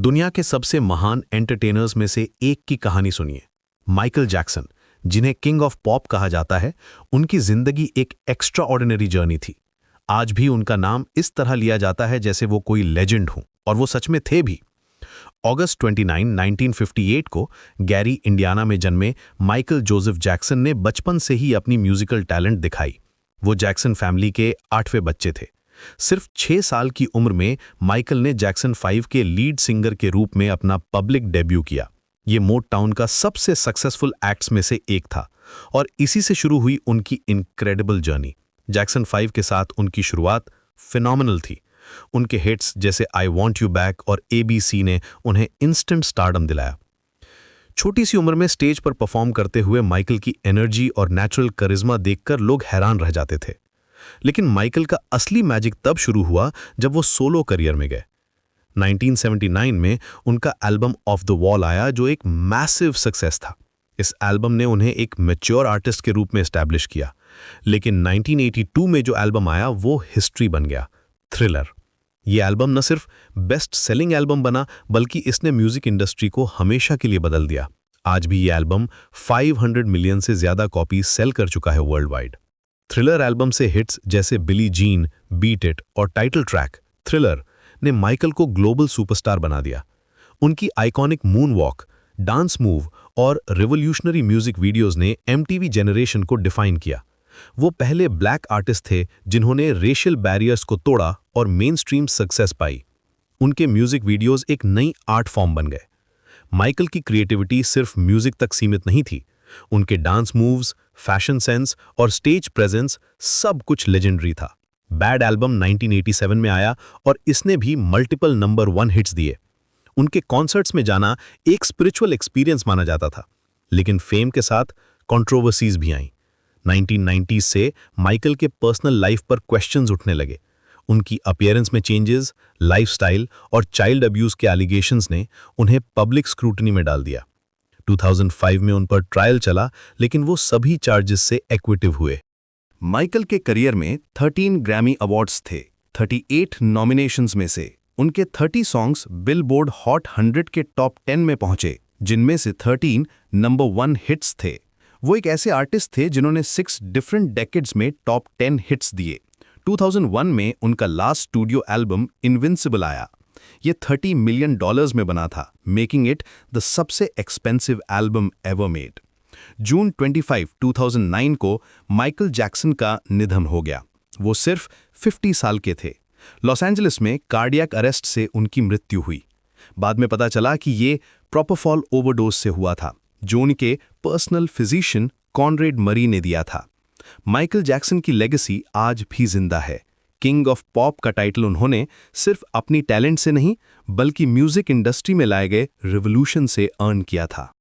दुनिया के सबसे महान एंटरटेनर्स में से एक की कहानी सुनिए। माइकल जैक्सन, जिन्हें किंग ऑफ पॉप कहा जाता है, उनकी जिंदगी एक एक्स्ट्रा ऑर्डिनरी जर्नी थी। आज भी उनका नाम इस तरह लिया जाता है जैसे वो कोई लेजेंड हो, और वो सच में थे भी। अगस्त 29, 1958 को गैरी, इंडियाना में जन्मे माइकल जोसेफ जैक्सन ने बचपन से ही अपनी म्यूजिकल टैलेंट दिखाई। वो जैक्सन फैमिली के 8वें बच्चे थे। सिर्फ 6 साल की उम्र में माइकल ने जैक्सन 5 के लीड सिंगर के रूप में अपना पब्लिक डेब्यू किया। ये मोटाउन का सबसे सक्सेसफुल एक्ट्स में से एक था, और इसी से शुरू हुई उनकी इनक्रेडिबल जर्नी। जैक्सन 5 के साथ उनकी शुरुआत फिनोमिनल थी। उनके हिट्स जैसे आई वॉन्ट यू बैक और ABC ने उन्हें इंस्टेंट स्टारडम दिलाया। छोटी सी उम्र में स्टेज पर परफॉर्म करते हुए माइकल की एनर्जी और नेचुरल करिश्मा देखकर लोग हैरान रह जाते थे। लेकिन माइकल का असली मैजिक तब शुरू हुआ जब वो सोलो करियर में गए। 1979 में उनका एल्बम ऑफ द वॉल आया, जो एक मैसिव सक्सेस था। इस एल्बम ने उन्हें एक मैच्योर आर्टिस्ट के रूप में एस्टैब्लिश किया। लेकिन 1982 में जो एल्बम आया वो हिस्ट्री बन गया, थ्रिलर। ये एल्बम न सिर्फ बेस्ट सेलिंग एल्बम बना, बल्कि इसने म्यूजिक इंडस्ट्री को हमेशा के लिए बदल दिया। आज भी ये एल्बम 500 मिलियन से ज्यादा कॉपीज सेल कर चुका है वर्ल्ड वाइड। थ्रिलर एल्बम से हिट्स जैसे बिली जीन, बीट इट और टाइटल ट्रैक थ्रिलर ने माइकल को ग्लोबल सुपरस्टार बना दिया। उनकी iconic moon walk, dance move और रिवोल्यूशनरी म्यूजिक वीडियोस ने MTV जनरेशन को डिफाइन किया। वो पहले ब्लैक आर्टिस्ट थे जिन्होंने रेशियल बैरियर्स को तोड़ा और मेन स्ट्रीम सक्सेस पाई। उनके म्यूजिक वीडियोस एक नई आर्ट फॉर्म बन गए। माइकल की क्रिएटिविटी सिर्फ म्यूजिक तक सीमित नहीं थी। उनके डांस मूव्स, फैशन सेंस और स्टेज प्रेजेंस सब कुछ लेजेंडरी था। बैड एल्बम 1987 में आया और इसने भी मल्टीपल नंबर 1 हिट्स दिए। उनके कॉन्सर्ट्स में जाना एक स्पिरिचुअल एक्सपीरियंस माना जाता था। लेकिन फेम के साथ कंट्रोवर्सीज भी आईं। 1990s से माइकल के पर्सनल लाइफ पर क्वेश्चंस उठने लगे। उनकी अपीयरेंस में चेंजेस, लाइफस्टाइल और चाइल्ड अब्यूज के एलिगेशंस ने उन्हें पब्लिक स्क्रूटनी में डाल दिया। 2005 में उन पर ट्रायल चला, लेकिन वो सभी चार्जेस से एक्विटिव हुए। माइकल के करियर में 13 ग्रैमी अवार्ड्स थे। 38 नॉमिनेशंस में से उनके 30 सॉन्ग्स बिलबोर्ड हॉट 100 के टॉप 10 में पहुंचे, जिनमें से 13 नंबर 1 हिट्स थे। वो एक ऐसे आर्टिस्ट थे जिन्होंने 6 डिफरेंट डेकेड्स में टॉप 10 हिट्स दिए। 2001 में उनका लास्ट स्टूडियो एल्बम इनविंसिबल आया। ये $30 मिलियन में बना था, मेकिंग इट द सबसे एक्सपेंसिव एल्बम एवर मेड। जून 25, 2009 को माइकल जैक्सन का निधन हो गया। वो सिर्फ 50 साल के थे। लॉस एंजलिस में कार्डियक अरेस्ट से उनकी मृत्यु हुई। बाद में पता चला कि ये प्रोपोफॉल ओवरडोज से हुआ था, जो उनके पर्सनल फिजिशियन कॉनरेड मरी ने दिया था। माइकल जैक्सन की लेगेसी आज भी जिंदा है। किंग ऑफ पॉप का टाइटल उन्होंने सिर्फ अपनी टैलेंट से नहीं, बल्कि म्यूजिक इंडस्ट्री में लाए गए रिवॉल्यूशन से अर्न किया था।